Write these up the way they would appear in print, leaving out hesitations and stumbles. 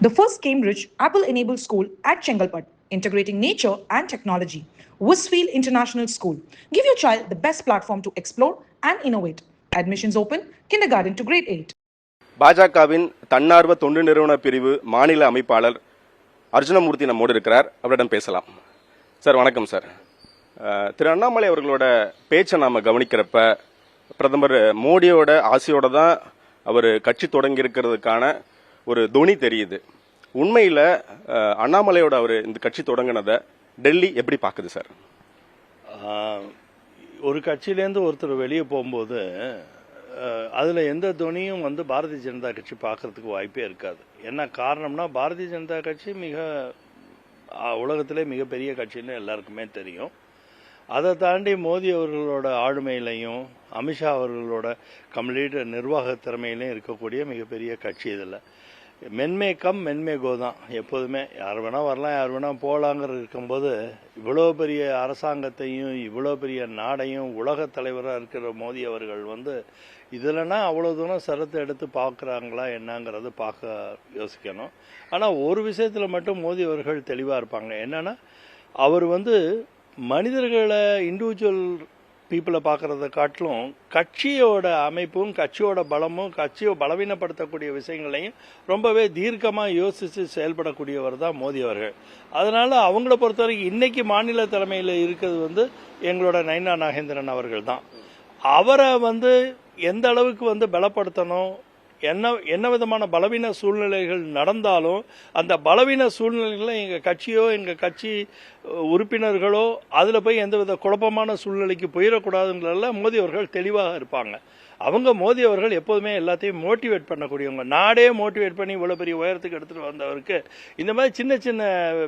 The first Cambridge Apple-enabled school at Chengalpat, integrating nature and technology. Westfield International School. Give your child the best platform to explore and innovate. Admissions open, kindergarten to grade 8. பாஜகவின் தன்னார்வ தொண்டு நிறுவன பிரிவு மாநில அமைப்பாளர் அர்ஜுனமூர்த்தி நம்மோடு இருக்கிறார். அவரிடம் பேசலாம். சார் வணக்கம் சார். திரு அண்ணாமலை அவர்களோட பேச்சை நாம் கவனிக்கிறப்ப பிரதமர் மோடியோட ஆசையோட தான் அவர் கட்சி தொடங்கி இருக்கிறதுக்கான ஒரு துணி தெரியுது. உண்மையில் அண்ணாமலையோட அவர் இந்த கட்சி தொடங்கினதை டெல்லி எப்படி பார்க்குது சார்? ஒரு கட்சியிலேருந்து ஒருத்தர் வெளியே போகும்போது அதில் எந்த துணியும் பாரதிய ஜனதா கட்சி பார்க்கறதுக்கு வாய்ப்பே இருக்காது. என்ன காரணம்னா, பாரதிய ஜனதா கட்சி உலகத்திலே மிகப்பெரிய கட்சின்னு எல்லாருக்குமே தெரியும். அதை தாண்டி மோடி அவர்களோட ஆளுமையிலையும் அமித்ஷா அவர்களோட கம்ப்ளீட் நிர்வாக திறமையிலையும் இருக்கக்கூடிய மிகப்பெரிய கட்சி. இதில் மென்மே கம் மென்மே கோ தான் எப்போதுமே. யார் வேணால் வரலாம், யார் வேணால் போகலாங்கிறது இருக்கும்போது இவ்வளோ பெரிய அரசாங்கத்தையும் இவ்வளோ பெரிய நாடையும் உலக தலைவராக இருக்கிற மோடி அவர்கள் இதில்னா அவ்வளோ தூரம் சிரத்தை எடுத்து பார்க்குறாங்களா என்னங்கிறது பார்க்க யோசிக்கணும். ஆனால் ஒரு விஷயத்தில் மட்டும் மோடி அவர்கள் தெளிவாக இருப்பாங்க. என்னென்னா, அவர் மனிதர்களை இண்டிவிஜுவல் பீப்புளை பார்க்குறத காட்டிலும் கட்சியோட அமைப்பும் கட்சியோட பலமும் கட்சியை பலவீனப்படுத்தக்கூடிய விஷயங்களையும் ரொம்பவே தீர்க்கமாக யோசித்து செயல்படக்கூடியவர் தான் மோடி அவர்கள். அதனால் அவங்கள பொறுத்தவரைக்கும் இன்னைக்கு மாநில தலைமையில் இருக்கிறது எங்களோட நைனா நாகேந்திரன் அவர்கள் தான். அவரை எந்த அளவுக்கு பலப்படுத்தணும், என்ன விதமான பலவீன சூழ்நிலைகள் நடந்தாலும் அந்த பலவீன சூழ்நிலைகளை எங்கள் கட்சியோ எங்கள் கட்சி உறுப்பினர்களோ அதில் போய் எந்தவித குழப்பமான சூழ்நிலைக்கு போயிடக்கூடாதுங்கிறதுல மோடி அவர்கள் தெளிவாக இருப்பாங்க. மோடி அவர்கள் எப்போதுமே எல்லாத்தையும் மோட்டிவேட் பண்ணக்கூடியவங்க. நாடே மோட்டிவேட் பண்ணி இவ்வளோ பெரிய உயரத்துக்கு எடுத்துகிட்டு வந்தவருக்கு இந்த மாதிரி சின்ன சின்ன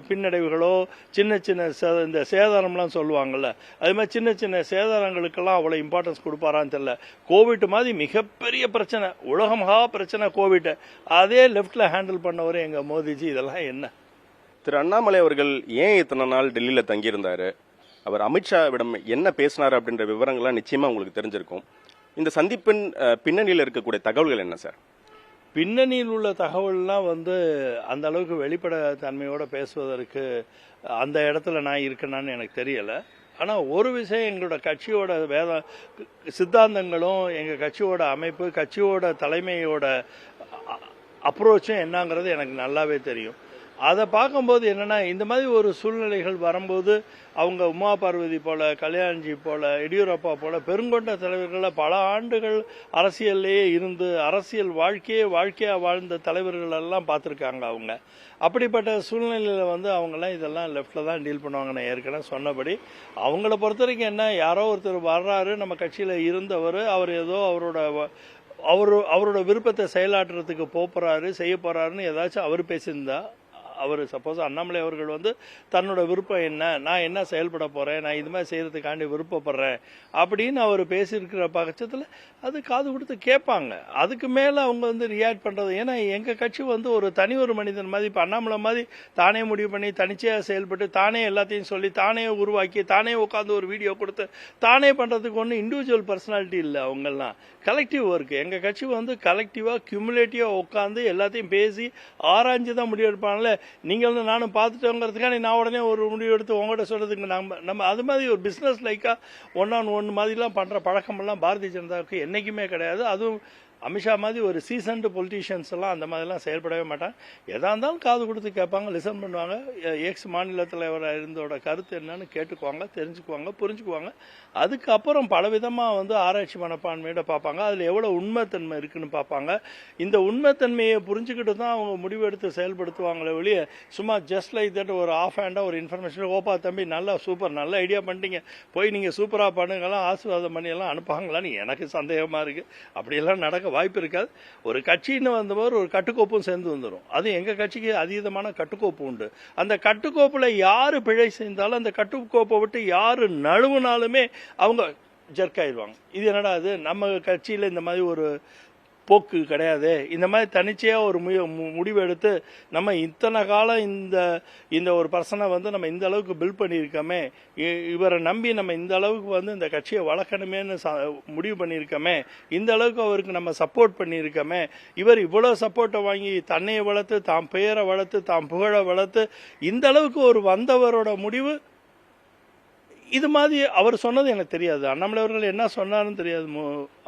பின்னடைவுகளோ சின்ன சின்ன இந்த சேதாரம்லாம் சொல்லுவாங்கள்ல, அது மாதிரி சின்ன சின்ன சேதாரங்களுக்கெல்லாம் அவ்வளோ இம்பார்ட்டன்ஸ் கொடுப்பாரான்னு தெரியல. கோவிட் மாதிரி மிகப்பெரிய பிரச்சனை, உலகமாக பிரச்சனை கோவிட், அதே லெஃப்டில் ஹேண்டில் பண்ணவர் எங்கள் மோடிஜி. இதெல்லாம் என்ன? திரு அண்ணாமலை அவர்கள் ஏன் இத்தனை நாள் டெல்லியில் தங்கியிருந்தார்? அவர் அமித்ஷாவிடம் என்ன பேசினார் அப்படின்ற விவரங்கள்லாம் நிச்சயமாக உங்களுக்கு தெரிஞ்சிருக்கும். இந்த சந்திப்பின் பின்னணியில் இருக்கக்கூடிய தகவல்கள் என்ன சார்? பின்னணியில் உள்ள தகவல்லாம் அந்த அளவுக்கு வெளிப்பட தன்மையோடு பேசுவதற்கு அந்த இடத்துல நான் இருக்கேனான்னு எனக்கு தெரியலை. ஆனால் ஒரு விஷயம், எங்களோட கட்சியோட சித்தாந்தங்களும் எங்கள் கட்சியோட அமைப்பு கட்சியோட தலைமையோட அப்ரோச்சும் என்னங்கிறது எனக்கு நல்லாவே தெரியும். அதை பார்க்கும்போது என்னென்னா, இந்த மாதிரி ஒரு சூழ்நிலைகள் வரும்போது அவங்க உமா பார்வதி போல, கல்யாண்ஜி போல, எடியூரப்பா போல பெருங்கொண்ட தலைவர்களை பல ஆண்டுகள் அரசியல்லையே இருந்து அரசியல் வாழ்க்கையாக வாழ்ந்த தலைவர்கள் எல்லாம் பார்த்துருக்காங்க அவங்க. அப்படிப்பட்ட சூழ்நிலையில் அவங்களாம் இதெல்லாம் லெஃப்டில் தான் டீல் பண்ணுவாங்க. நான் ஏற்கனவே சொன்னபடி அவங்கள பொறுத்த வரைக்கும் என்ன, யாரோ ஒருத்தர் வர்றாரு நம்ம கட்சியில் இருந்தவர், அவர் ஏதோ அவரோட விருப்பத்தை செயலாற்றுறதுக்கு போகிறாரு செய்ய போகிறாருன்னு ஏதாச்சும் அவர் பேசியிருந்தா, அவர் சப்போஸ் அண்ணாமலை அவர்கள் தன்னோட விருப்பம் என்ன, நான் என்ன செயல்பட போகிறேன், நான் இது மாதிரி செய்கிறதுக்காண்டி விருப்பப்படுறேன் அப்படின்னு அவர் பேசியிருக்கிற பட்சத்தில் அது காது கொடுத்து கேட்பாங்க. அதுக்கு மேலே அவங்க ரியாக்ட் பண்ணுறது. ஏன்னா எங்கள் கட்சி ஒரு தனி ஒரு மனிதன் மாதிரி, இப்போ அண்ணாமலை மாதிரி தானே முடிவு பண்ணி தனிச்சையாக செயல்பட்டு தானே எல்லாத்தையும் சொல்லி தானே உருவாக்கி தானே உட்காந்து ஒரு வீடியோ கொடுத்து தானே பண்ணுறதுக்கு ஒன்றும் இண்டிவிஜுவல் பர்சனாலிட்டி இல்லை. அவங்கெல்லாம் கலெக்டிவ் ஒர்க்கு. எங்கள் கட்சி கலெக்டிவாக கியூமுலேட்டிவாக உட்காந்து எல்லாத்தையும் பேசி ஆராய்ஞ்சு தான் முடிவெடுப்பாங்களே. நீங்கள் நானும் பார்த்துட்டோங்கிறதுக்காக நான் உடனே ஒரு முடிவு எடுத்து உங்கள்கிட்ட சொல்கிறதுக்கு நம்ம அது மாதிரி ஒரு பிஸ்னஸ் லைக்காக ஒன் ஆன் ஒன் மாதிரிலாம் பண்ணுற பழக்கமெல்லாம் பாரதிய ஜனதாவுக்கு என்றைக்குமே கிடையாது. அதுவும் அமித்ஷா மாதிரி ஒரு சீசன்டு பொலிட்டீஷியன்ஸ் எல்லாம் அந்த மாதிரிலாம் செயல்படவே மாட்டாங்க. எதாக இருந்தாலும் காது கொடுத்து கேட்பாங்க, லிசன் பண்ணுவாங்க. எக்ஸ் மாநில தலைவராக இருந்தோட கருத்து என்னன்னு கேட்டுக்குவாங்க, தெரிஞ்சுக்குவாங்க, புரிஞ்சுக்குவாங்க. அதுக்கப்புறம் பலவிதமாக ஆராய்ச்சி மனப்பான்மையோட பார்ப்பாங்க. அதில் எவ்வளோ உண்மைத்தன்மை இருக்குன்னு பார்ப்பாங்க. இந்த உண்மைத்தன்மையை புரிஞ்சுக்கிட்டு தான் அவங்க முடிவெடுத்து செயல்படுத்துவாங்களே வெளியே சும்மா ஜஸ்ட் லைக் தட் ஒரு ஆஃப் ஹேண்டாக ஒரு இன்ஃபர்மேஷன், ஓப்பா தம்பி நல்லா சூப்பர் நல்ல ஐடியா பண்ணிட்டீங்க, போய் நீங்கள் சூப்பராக பண்ணுங்கலாம் ஆசீர்வாதம் பண்ணியெல்லாம் அனுப்பாங்களான்னு எனக்கு சந்தேகமாக இருக்குது. அப்படியெல்லாம் நடக்க வாய்ப்பு இருக்காது. ஒரு கட்சின்னு வந்தவர் ஒரு கட்டுக்கோப்பும் சேர்ந்து வந்துடும். அது எங்கள் கட்சிக்கு அதீதமான கட்டுக்கோப்பு உண்டு. அந்த கட்டுக்கோப்பில் யார் பிழை செய்தாலும் அந்த கட்டுக்கோப்பை விட்டு யார் நழுவுனாலுமே அவங்க ஜர்க் ஆயிடுவாங்க. இது என்னடா அது, நம்ம கட்சியில் இந்த மாதிரி ஒரு போக்கு கிடையாது. இந்த மாதிரி தனிச்சையாக ஒரு முடிவு எடுத்து நம்ம இத்தனை காலம் இந்த ஒரு பர்சனை வந்து நம்ம இந்த அளவுக்கு பில்ட் பண்ணியிருக்கோமே, இவரை நம்பி நம்ம இந்த அளவுக்கு வந்து இந்த கட்சியை வளர்க்கணுமேனு முடிவு பண்ணியிருக்கோமே, இந்த அளவுக்கு அவருக்கு நம்ம சப்போர்ட் பண்ணியிருக்கோமே, இவர் இவ்வளோ சப்போர்ட்டை வாங்கி தன்னையை வளர்த்து தாம் பெயரை வளர்த்து தாம் புகழை வளர்த்து இந்த அளவுக்கு ஒரு வந்தவரோட முடிவு இது மாதிரி அவர் சொன்னது எனக்கு தெரியாது. அண்ணாமலை அவர்கள் என்ன சொன்னாருன்னு தெரியாது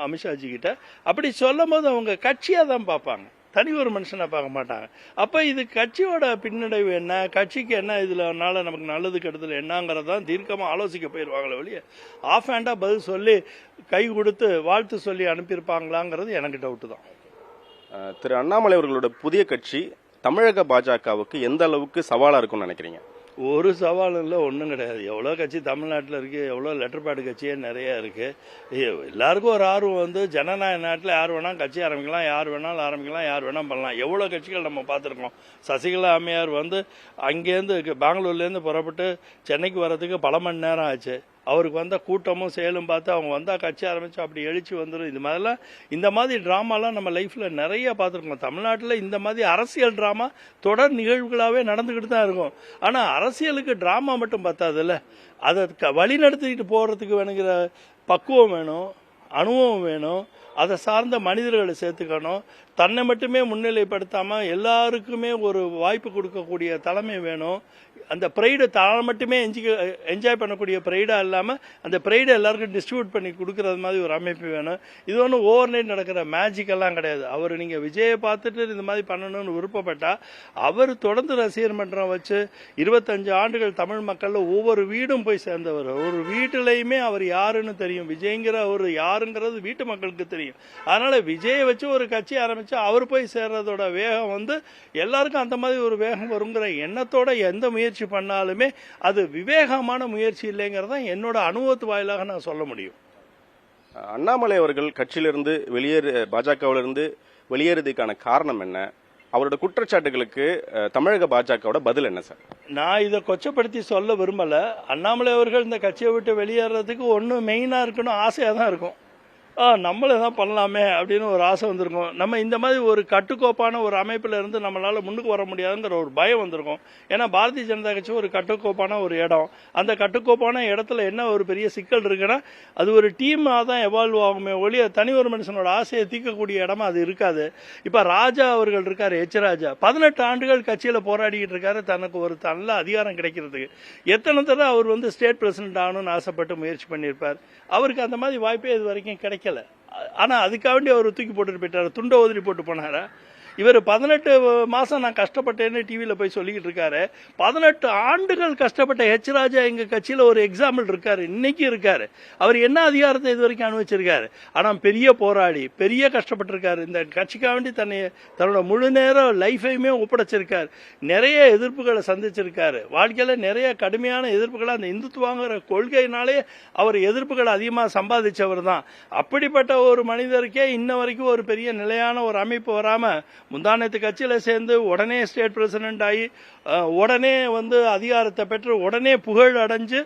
அமித்ஷாஜி கிட்ட. அப்படி சொல்லும் போது அவங்க கட்சியாக தான் பார்ப்பாங்க, தனி ஒரு மனுஷனை பார்க்க மாட்டாங்க. அப்போ இது கட்சியோட பின்னடைவு என்ன, கட்சிக்கு என்ன இதுலனால நமக்கு நல்லது கெடுதல் என்னங்கிறதான் தீர்க்கமாக ஆலோசிக்க போயிடுவாங்களே வெளியே ஆஃப் ஹேண்டாக பதில் சொல்லி கை கொடுத்து வாழ்த்து சொல்லி அனுப்பியிருப்பாங்களாங்கிறது எனக்கு டவுட்டு தான். திரு அண்ணாமலை அவர்களோட புதிய கட்சி தமிழக பாஜகவுக்கு எந்த அளவுக்கு சவாலாக இருக்கும்னு நினைக்கிறீங்க? ஒரு சவால் இல்லை, ஒன்றும் கிடையாது. எவ்வளோ கட்சி தமிழ்நாட்டில் இருக்குது, எவ்வளோ லெட்டர் பேடு கட்சியே நிறையா இருக்குது. எல்லாருக்கும் ஒரு ஆர்வம் வந்து ஜனநாயக நாட்டில் யார் வேணால் கட்சி ஆரம்பிக்கலாம், யார் வேணாலும் ஆரம்பிக்கலாம், யார் வேணால் பண்ணலாம். எவ்வளோ கட்சிகள் நம்ம பார்த்துருக்கோம். சசிகலா அம்மையார் வந்து அங்கேருந்து பெங்களூர்லேருந்து புறப்பட்டு சென்னைக்கு வர்றதுக்கு பல மணி நேரம் ஆச்சு. அவருக்கு வந்த கூட்டமும் செயலும் பார்த்து அவங்க வந்தால் கட்சி ஆரம்பித்து அப்படி எழுச்சி வந்துடும். இந்த மாதிரி ட்ராமாலாம் நம்ம லைஃப்பில் நிறைய பார்த்துருக்கோம். தமிழ்நாட்டில் இந்த மாதிரி அரசியல் ட்ராமா தொடர் நிகழ்வுகளாகவே நடந்துக்கிட்டு தான் இருக்கும். ஆனால் அரசியலுக்கு ட்ராமா மட்டும் பத்தாதுல்ல, அதை வழி நடத்திக்கிட்டு போகிறதுக்கு வேணுங்கிற பக்குவம் வேணும், அனுபவம் வேணும், அதை சார்ந்த மனிதர்களை சேர்த்துக்கணும். தன்னை மட்டுமே முன்னிலைப்படுத்தாமல் எல்லாருக்குமே ஒரு வாய்ப்பு கொடுக்கக்கூடிய தலைமை வேணும். அந்த ப்ரைடை தான் மட்டுமே என்ஜாய் பண்ணக்கூடிய ப்ரைடாக இல்லாமல் அந்த ப்ரைடை எல்லாருக்கும் டிஸ்ட்ரிபியூட் பண்ணி கொடுக்குறது மாதிரி ஒரு அமைப்பு வேணும். இது ஒன்றும் ஓவர் நைட் நடக்கிற மேஜிக்கெல்லாம் கிடையாது. அவர் நீங்கள் விஜயை பார்த்துட்டு இந்த மாதிரி பண்ணணும்னு விருப்பப்பட்டால் அவர் தொடர்ந்து ரசிகர் மன்றம் வச்சு 25 ஆண்டுகள் தமிழ் மக்களில் ஒவ்வொரு வீடும் போய் சேர்ந்தவர். ஒரு வீட்டிலையுமே அவர் யாருன்னு தெரியும், விஜய்ங்கிற ஒரு யாருங்கிறது வீட்டு மக்களுக்கு தெரியும். அதனால் விஜயை வச்சு ஒரு கட்சி ஆரம்பித்து அவர் போய் சேர்றதோட வேகம் வந்து எல்லாருக்கும் அந்த மாதிரி ஒரு வேகம் வருங்கிற எண்ணத்தோட எந்த முயற்சி பண்ணாலுமே அது விவேகமான முயற்சி இல்லைங்கிறதான் என்னோட அனுபவத்து வாயிலாக நான் சொல்ல முடியும். அண்ணாமலை அவர்கள் கட்சியிலிருந்து பாஜகவிலிருந்து வெளியேறதுக்கான காரணம் என்ன? அவரோட குற்றச்சாட்டுகளுக்கு தமிழக பாஜகவோட பதில் என்ன சார்? நான் இதை கொச்சப்படுத்தி சொல்ல விரும்பல. அண்ணாமலை அவர்கள் இந்த கட்சியை விட்டு வெளியேறதுக்கு ஒன்று மெயினாக இருக்கணும், ஆசையாக தான் இருக்கும். நம்மளே தான் பண்ணலாமே அப்படின்னு ஒரு ஆசை வந்திருக்கும். நம்ம இந்த மாதிரி ஒரு கட்டுக்கோப்பான ஒரு அமைப்பில் இருந்து நம்மளால் முன்னுக்கு வர முடியாதுங்கிற ஒரு பயம் வந்திருக்கும். ஏன்னா பாரதிய ஜனதா கட்சி ஒரு கட்டுக்கோப்பான ஒரு இடம். அந்த கட்டுக்கோப்பான இடத்துல என்ன ஒரு பெரிய சிக்கல் இருக்குன்னா, அது ஒரு டீமாக தான் எவால்வ் ஆகுமே ஒழிய தனி ஒரு மனுஷனோட ஆசையை தீர்க்கக்கூடிய இடமா அது இருக்காது. இப்போ ராஜா அவர்கள் இருக்கார், ராஜா 18 ஆண்டுகள் கட்சியில் போராடிக்கிட்டு இருக்காரு தனக்கு ஒரு நல்ல அதிகாரம் கிடைக்கிறதுக்கு. எத்தனை தடவை அவர் வந்து ஸ்டேட் பிரசிடென்ட் ஆகணும்னு ஆசைப்பட்டு முயற்சி பண்ணியிருப்பார். அவருக்கு அந்த மாதிரி வாய்ப்பே இது வரைக்கும் கிடைக்கல. ஆனா அதுக்காக வேண்டி அவர் தூக்கி போட்டுட்டு போயிட்டாரு, துண்டை உதிரி போட்டு போனாரா? இவர் 18 மாசம் நான் கஷ்டப்பட்டேன்னு டிவியில் போய் சொல்லிக்கிட்டு இருக்காரு. 18 ஆண்டுகள் கஷ்டப்பட்ட ராஜா எங்க கட்சியில் ஒரு எக்ஸாம்பிள் இருக்காரு, இன்னைக்கு இருக்காரு. அவர் என்ன அதிகாரத்தை இது வரைக்கும் அனுபவிச்சிருக்காரு? ஆனால் பெரிய போராடி பெரிய கஷ்டப்பட்டிருக்காரு. இந்த கட்சிக்காக வேண்டி தன்னோட முழு நேரம் லைஃபையுமே ஒப்படைச்சிருக்காரு. நிறைய எதிர்ப்புகளை சந்திச்சிருக்காரு. வாழ்க்கையில் நிறைய கடுமையான எதிர்ப்புகளை அந்த இந்துத்துவாங்கிற கொள்கையினாலே அவர் எதிர்ப்புகளை அதிகமாக சம்பாதிச்சவர் தான். அப்படிப்பட்ட ஒரு மனிதருக்கே இன்ன வரைக்கும் ஒரு பெரிய நிலையான ஒரு அமைப்பு வராமல் முந்தானத்து கட்சியில் சேர்ந்து உடனே ஸ்டேட் பிரசிடென்ட் ஆகி உடனே வந்து அதிகாரத்தை பெற்று உடனே புகழ் அடைஞ்சு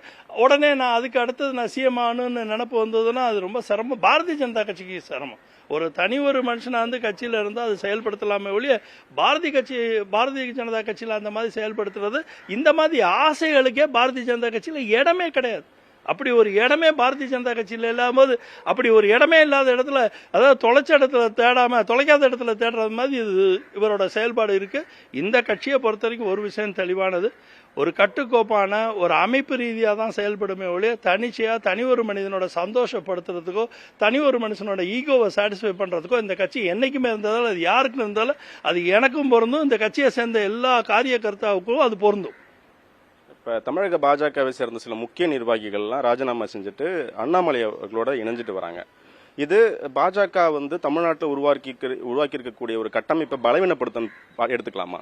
உடனே நான் அதுக்கு அடுத்தது நான் சிஎம் ஆகணும்னு நினப்பு வந்ததுன்னா அது ரொம்ப சிரமம். பாரதிய ஜனதா கட்சிக்கு சிரமம். ஒரு தனி ஒரு மனுஷனா வந்து கட்சியில் இருந்தால் அது செயல்படுத்தலாமே ஒழிய பாரதிய ஜனதா கட்சியில் அந்த மாதிரி செயல்படுத்துறது இந்த மாதிரி ஆசைகளுக்கே பாரதிய ஜனதா கட்சியில் இடமே கிடையாது. அப்படி ஒரு இடமே பாரதிய ஜனதா கட்சியில் இல்லாமல் அப்படி ஒரு இடமே இல்லாத இடத்துல, அதாவது தொலைக்காத இடத்துல தேடுறது மாதிரி இது இவரோட செயல்பாடு இருக்கு. இந்த கட்சியை பொறுத்த வரைக்கும் ஒரு விஷயம் தெளிவானது, ஒரு கட்டுக்கோப்பான ஒரு அமைப்பு ரீதியாக தான் செயல்படுமே ஒழிய தனிச்சையாக தனி ஒரு மனிதனோட சந்தோஷப்படுத்துறதுக்கோ தனி ஒரு மனுஷனோட ஈகோவை சாட்டிஸ்ஃபை பண்ணுறதுக்கோ இந்த கட்சி என்னைக்குமே இருந்தாலும் அது யாருக்கும் இருந்தாலும் அது எனக்கும் பொருந்தும், இந்த கட்சியை சேர்ந்த எல்லா காரியகர்த்தாவுக்கும் அது பொருந்தும். இப்போ தமிழக பாஜகவை சேர்ந்த சில முக்கிய நிர்வாகிகள்லாம் ராஜினாமா செஞ்சுட்டு அண்ணாமலை அவர்களோட இணைஞ்சிட்டு வராங்க. இது பாஜக வந்து தமிழ்நாட்டில் உருவாக்கி இருக்கக்கூடிய ஒரு கட்டமைப்பை பலவீனப்படுத்த எடுத்துக்கலாமா?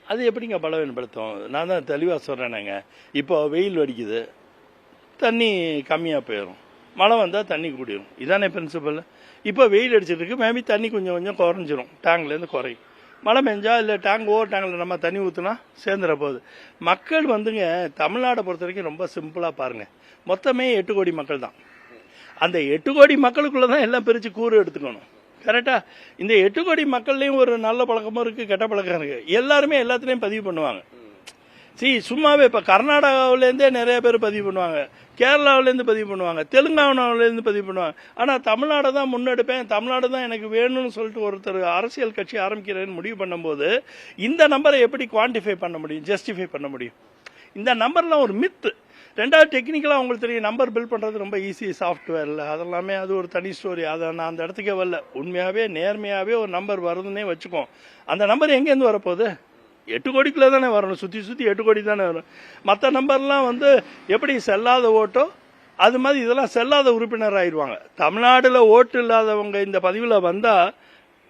அது எப்படிங்க பலவீனப்படுத்தும்? நான் தான் தெளிவாக சொல்கிறேனுங்க. இப்போ வெயில் அடிக்குது, தண்ணி கம்மியாக போயிடும், மழை வந்தால் தண்ணி கூடிடும், இதானே பிரின்சிபல். இப்போ வெயில் அடிச்சிட்டு இருக்கு, மேபி தண்ணி கொஞ்சம் கொஞ்சம் குறைஞ்சிரும், டேங்க்லேருந்து குறையும். மழை பெஞ்சா இல்லை ஓவர் டேங்கில் நம்ம தண்ணி ஊற்றினா சேர்ந்துட போகுது. மக்கள் வந்துங்க தமிழ்நாடை பொறுத்த வரைக்கும் ரொம்ப சிம்பிளாக பாருங்கள், மொத்தமே 8 கோடி மக்கள் தான். அந்த 8 கோடி மக்களுக்குள்ளே தான் எல்லாம் பிரித்து கூறு எடுத்துக்கணும். கரெக்டா? இந்த 8 கோடி மக்கள்லையும் ஒரு நல்ல பழக்கமும் இருக்குது, கெட்ட பழக்கம் இருக்குது. எல்லாருமே எல்லாத்துலேயும் பதிவு பண்ணுவாங்க. சும்மாவே இப்போ கர்நாடகாவிலேருந்தே நிறைய பேர் பதிவு பண்ணுவாங்க, கேரளாவிலேருந்து பதிவு பண்ணுவாங்க, தெலுங்கானாவிலேருந்து பதிவு பண்ணுவாங்க. ஆனால் தமிழ்நாடு தான் முன்னெடுப்பேன், தமிழ்நாடு தான் எனக்கு வேணும்னு சொல்லிட்டு ஒருத்தர் அரசியல் கட்சி ஆரம்பிக்கிறேன்னு முடிவு பண்ணும்போது இந்த நம்பரை எப்படி குவான்டிஃபை பண்ண முடியும், ஜஸ்டிஃபை பண்ண முடியும்? இந்த நம்பர்லாம் ஒரு மித்து. ரெண்டாவது, டெக்னிக்கலாக உங்களுக்கு தெரியும், நம்பர் பில்ட் பண்ணுறது ரொம்ப ஈஸி, சாஃப்ட்வேரில் அதெல்லாமே அது ஒரு தனி ஸ்டோரி. அதை நான் அந்த இடத்துக்கே வரல. உண்மையாகவே நேர்மையாகவே ஒரு நம்பர் வருதுன்னே வச்சுக்கோம். அந்த நம்பர் எங்கேருந்து வரப்போகுது? 8 கோடிக்குள்ளே தானே வரணும், சுற்றி 8 கோடி தானே வரும். மற்ற நம்பர்லாம் எப்படி செல்லாத ஓட்டோ அது மாதிரி இதெல்லாம் செல்லாத உறுப்பினர் ஆயிடுவாங்க. தமிழ்நாட்டில் ஓட்டு இல்லாதவங்க இந்த பதிவில் வந்தால்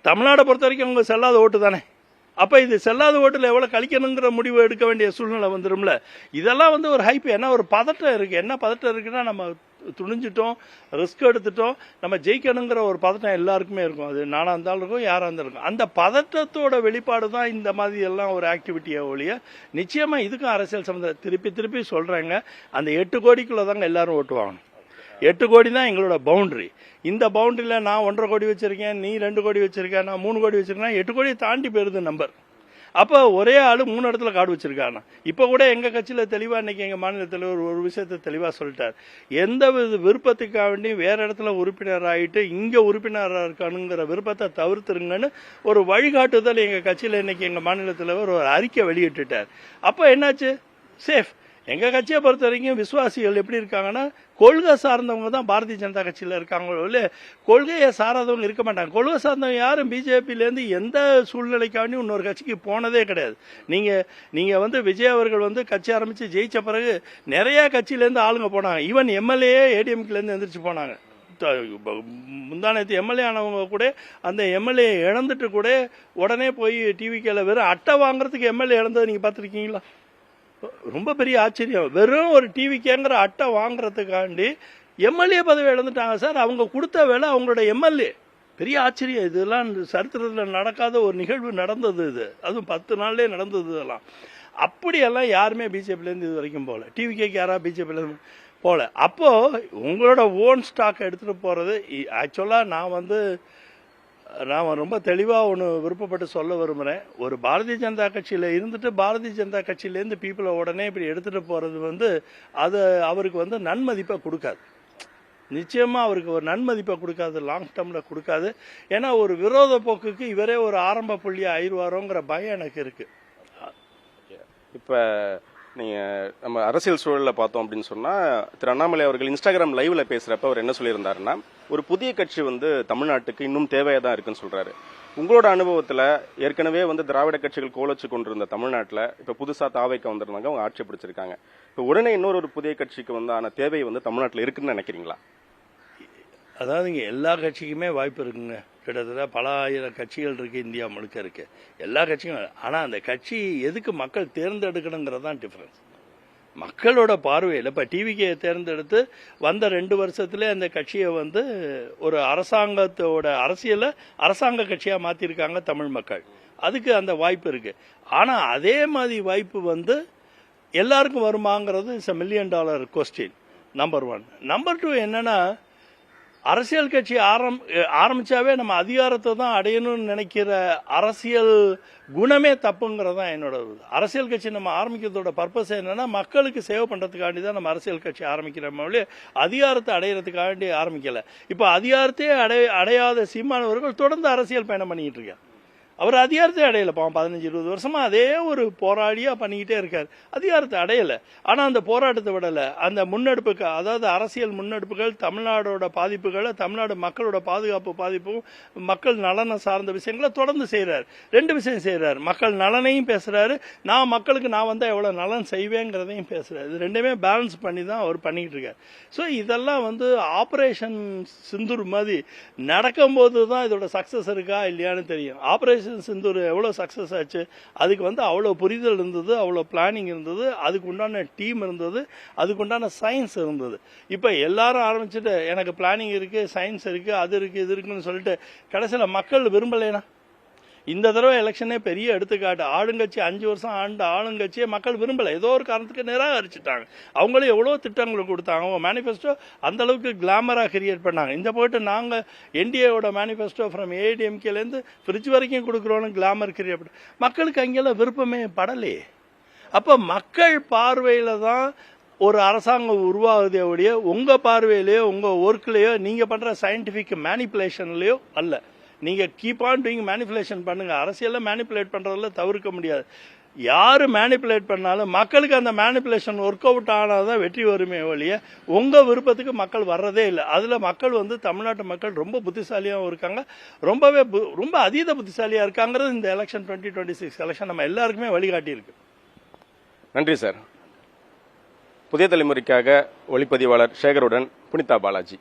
தமிழ்நாடை பொறுத்த வரைக்கும் அவங்க செல்லாத ஓட்டு தானே. அப்போ இது செல்லாத ஓட்டில் எவ்வளோ கழிக்கணுங்கிற முடிவு எடுக்க வேண்டிய சூழ்நிலை வந்துடும்ல. இதெல்லாம் ஒரு ஹைப். ஏன்னா ஒரு பதட்டம் இருக்குது. என்ன பதட்டம் இருக்குன்னா, நம்ம துணிஞ்சிட்டோம், ரிஸ்க் எடுத்துட்டோம், நம்ம ஜெயிக்கணுங்கிற ஒரு பதட்டம் எல்லாருக்குமே இருக்கும். அது நானாக இருந்தாலும் இருக்கும், யாராக இருந்தாலும் இருக்கும். அந்த பதட்டத்தோட வெளிப்பாடு தான் இந்த மாதிரி எல்லாம் ஒரு ஆக்டிவிட்டியை ஒழிய நிச்சயமாக இதுக்கும் அரசியல் சம்மந்தம். திருப்பி சொல்கிறேங்க, அந்த 8 கோடிக்குள்ளே தாங்க எல்லாரும் ஓட்டு வாங்கணும். 8 கோடி தான் எங்களோட பவுண்டரி. இந்த பவுண்டரியில் நான் 1.5 கோடி வச்சுருக்கேன், நீ 2 கோடி வச்சுருக்கேன், நான் 3 கோடி வச்சுருக்கேன், 8 கோடியை தாண்டி போயிருது நம்பர். அப்போ ஒரே ஆள் 3 இடத்துல கார்டு வச்சிருக்காங்க. இப்போ கூட எங்கள் கட்சியில் தெளிவாக இன்னைக்கு எங்கள் மாநில தலைவர் ஒரு விஷயத்தை தெளிவாக சொல்லிட்டார். எந்த விருப்பத்துக்காக வேண்டி வேற இடத்துல உறுப்பினர் ஆகிட்டு இங்கே உறுப்பினராக இருக்கானுங்கிற விருப்பத்தை தவிர்த்துருங்கன்னு ஒரு வழிகாட்டுதல் எங்கள் கட்சியில் இன்னைக்கு எங்கள் மாநில தலைவர் ஒரு அறிக்கை வெளியிட்டுட்டார். அப்போ என்னாச்சு? சேஃப். எங்கள் கட்சியை பொறுத்த வரைக்கும் விசுவாசிகள் எப்படி இருக்காங்கன்னா, கொள்கை சார்ந்தவங்க தான் பாரதிய ஜனதா கட்சியில் இருக்காங்களோ இல்லை, கொள்கையை சாராதவங்க இருக்க மாட்டாங்க. கொள்கை சார்ந்தவங்க யாரும் பிஜேபியிலேருந்து எந்த சூழ்நிலைக்காண்டி இன்னொரு கட்சிக்கு போனதே கிடையாது. நீங்கள் விஜய் அவர்கள் கட்சி ஆரம்பித்து ஜெயித்த பிறகு நிறையா கட்சியிலேருந்து ஆளுங்க போனாங்க. ஈவன் எம்எல்ஏ ஏடிஎம்கேலேருந்து எந்திரிச்சு போனாங்க. முந்தானத்து எம்எல்ஏ ஆனவங்க கூட அந்த எம்எல்ஏ இழந்துட்டு கூட உடனே போய் டிவிக்கேல வெறும் அட்டை வாங்குறதுக்கு எம்எல்ஏ இழந்ததை நீங்கள் பார்த்துருக்கீங்களா? ரொம்ப பெரிய ஆச்சரியம். வெறும் ஒரு டிவிக்கேங்கிற அட்டை வாங்குறதுக்காண்டி எம்எல்ஏ பதவி இழந்துட்டாங்க சார். அவங்க கொடுத்த வேலை அவங்களோட எம்எல்ஏ. பெரிய ஆச்சரியம். இதெல்லாம் சரித்திரத்தில் நடக்காத ஒரு நிகழ்வு நடந்தது. இது அதுவும் 10 நாள்லேயே நடந்தது. இதெல்லாம் அப்படியெல்லாம் யாருமே பிஜேபியிலேருந்து இது வரைக்கும் போகல. டிவிகேக்கு யாராவது பிஜேபியிலேருந்து போகல. அப்போது உங்களோட ஓன் ஸ்டாக் எடுத்துகிட்டு போகிறது ஆக்சுவலாக நான் ரொம்ப தெளிவாக ஒன்று விருப்பப்பட்டு சொல்ல விரும்புகிறேன். ஒரு பாரதிய ஜனதா கட்சியில் இருந்துட்டு பாரதிய ஜனதா கட்சியிலேருந்து பீப்புளை உடனே இப்படி எடுத்துகிட்டு போகிறது அது அவருக்கு நன்மதிப்பை கொடுக்காது. நிச்சயமாக அவருக்கு ஒரு நன்மதிப்பை கொடுக்காது, லாங் டேர்மில் கொடுக்காது. ஏன்னா ஒரு விரோத போக்குக்கு இவரே ஒரு ஆரம்ப புள்ளியாக ஆயிடுவாரோங்கிற பயம் எனக்கு இருக்குது. இப்போ நீங்கள் நம்ம அரசியல் சூழலில் பார்த்தோம் அப்படின்னு சொன்னால், திரு அண்ணாமலை அவர்கள் இன்ஸ்டாகிராம் லைவ்ல பேசுகிறப்ப அவர் என்ன சொல்லியிருந்தாருன்னா, ஒரு புதிய கட்சி தமிழ்நாட்டுக்கு இன்னும் தேவையாக தான் இருக்குன்னு சொல்கிறாரு. உங்களோட அனுபவத்தில் ஏற்கனவே திராவிட கட்சிகள் கோலச்சு கொண்டிருந்த தமிழ்நாட்டில் இப்போ புதுசாக தாவைக்க வந்திருந்தாங்க, அவங்க ஆட்சி பிடிச்சிருக்காங்க. இப்போ உடனே இன்னொரு புதிய கட்சிக்கு ஆன தேவை தமிழ்நாட்டில் இருக்குன்னு நினைக்கிறீங்களா? அதாவது இங்கே எல்லா கட்சிக்குமே வாய்ப்பு இருக்குங்க. கிட்டத்தட்ட பல ஆயிரம் கட்சிகள் இருக்குது, இந்தியா முழுக்க இருக்குது, எல்லா கட்சியும். ஆனால் அந்த கட்சி எதுக்கு மக்கள் தேர்ந்தெடுக்கணுங்கிறது தான் டிஃப்ரென்ஸ். மக்களோட பார்வையில் இப்போ டிவிக்கே தேர்ந்தெடுத்து வந்த 2 வருஷத்துல அந்த கட்சியை ஒரு அரசாங்கத்தோட அரசியலை அரசாங்க கட்சியாக மாற்றிருக்காங்க தமிழ் மக்கள். அதுக்கு அந்த வாய்ப்பு இருக்குது. ஆனால் அதே மாதிரி வாய்ப்பு எல்லாருக்கும் வருமாங்கிறது it's $1 million question. Number 1. Number 2 என்னன்னா, அரசியல் கட்சி ஆரம்பிச்சாவே நம்ம அதிகாரத்தை தான் அடையணும்னு நினைக்கிற அரசியல் குணமே தப்புங்கிறது தான் என்னோட. அரசியல் கட்சி நம்ம ஆரம்பிக்கிறதோட பர்பஸ் என்னன்னா, மக்களுக்கு சேவை பண்ணுறதுக்காண்டி தான் நம்ம அரசியல் கட்சி ஆரம்பிக்கிறோமே, அதிகாரத்தை அடையிறதுக்காண்டி ஆரம்பிக்கலை. இப்போ அதிகாரத்தையே அடையாத சீமானவர்கள் தொடர்ந்து அரசியல் பயணம் பண்ணிக்கிட்டு இருக்காங்க. அவர் அதிகாரத்தை அடையலை. 15-20 வருஷமா அதே ஒரு போராடியா பண்ணிக்கிட்டே இருக்கார். அதிகாரத்தை அடையலை. ஆனால் அந்த போராட்டத்தை விடலை. அந்த முன்னெடுப்புக்கு, அதாவது அரசியல் முன்னெடுப்புகள், தமிழ்நாடோட பாதிப்புகளை, தமிழ்நாடு மக்களோட பாதிப்பும் மக்கள் நலனை சார்ந்த விஷயங்களை தொடர்ந்து செய்கிறார். 2 விஷயம் செய்கிறார். மக்கள் நலனையும் பேசுகிறாரு, மக்களுக்கு வந்தால் எவ்வளோ நலன் செய்வேங்கிறதையும் பேசுகிறார். இது 2மே பேலன்ஸ் பண்ணி தான் அவர் பண்ணிக்கிட்டு இருக்கார். ஸோ இதெல்லாம் ஆப்ரேஷன் சிந்தூர் மாதிரி நடக்கும்போது தான் இதோட சக்ஸஸ் இருக்கா இல்லையான்னு தெரியும். ஆப்ரேஷன் சிந்தூர் எவ்வளோ சக்ஸஸ் ஆச்சு, அதுக்கு அவ்வளோ புரிதல் இருந்தது, அவ்வளோ பிளானிங் இருந்தது, அதுக்கு உண்டான டீம் இருந்தது, அதுக்கு உண்டான சயின்ஸ் இருந்தது. இப்போ எல்லாரும் ஆரம்பிச்சுட்டு எனக்கு பிளானிங் இருக்குது, சயின்ஸ் இருக்குது, அது இருக்குது, இது இருக்குன்னு சொல்லிட்டு கடைசியில் மக்கள் விரும்பலைனா இந்த தடவை எலெக்ஷனே பெரிய எடுத்துக்காட்டு. ஆளுங்கட்சி 5 வருஷம் ஆண்ட ஆளுங்கட்சியை மக்கள் விரும்பலை, ஏதோ ஒரு காரணத்துக்கு நிராகரிச்சுட்டாங்க. அவங்களும் எவ்வளோ திட்டங்களை கொடுத்தாங்க, அவங்க மேனிஃபெஸ்டோ அந்த அளவுக்கு கிளாமராக கிரியேட் பண்ணாங்க. இந்த போயிட்டு நாங்கள் என்டிஏவோட மேனிஃபெஸ்டோ ஃப்ரம் ஏடிஎம்கேலேருந்து ஃப்ரிட்ஜ் வரைக்கும் கொடுக்குறோன்னு கிளாமர் கிரியேட் பண்ண மக்களுக்கு அங்கெல்லாம் விருப்பமே படலையே. அப்போ மக்கள் பார்வையில் தான் ஒரு அரசாங்கம் உருவாகுதே ஒழிய உங்கள் பார்வையிலையோ உங்கள் ஒர்க்லேயோ நீங்கள் பண்ணுற சயின்டிஃபிக் மேனிப்புலேஷன்லேயோ அல்ல. நீங்கள் கீப் ஆன் டூயிங் மேனிப்புலேஷன் பண்ணுங்கள். அரசியலில் மேனிப்புலேட் பண்ணுறதுல தவிர்க்க முடியாது. யார் மேனிப்புலேட் பண்ணாலும் மக்களுக்கு அந்த மேனிப்புலேஷன் ஒர்க் அவுட் ஆனால் தான் வெற்றி வருமே ஒழிய உங்கள் விருப்பத்துக்கு மக்கள் வர்றதே இல்லை. அதில் மக்கள் தமிழ்நாட்டு மக்கள் ரொம்ப புத்திசாலியாகவும் இருக்காங்க, ரொம்ப அதீத புத்திசாலியாக இருக்காங்கிறது இந்த எலெக்ஷன் 2026 எலெக்ஷன் நம்ம எல்லாருக்குமே வழிகாட்டியிருக்கு. நன்றி சார். புதிய தலைமுறைக்காக ஒளிப்பதிவாளர் சேகருடன் Punitha Balaji.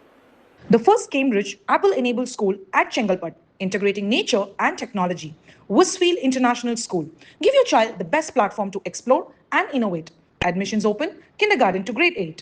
The first Cambridge Apple-enabled school at Chengalpat, integrating nature and technology. Westfield International School. Give your child the best platform to explore and innovate. Admissions open, kindergarten to grade 8.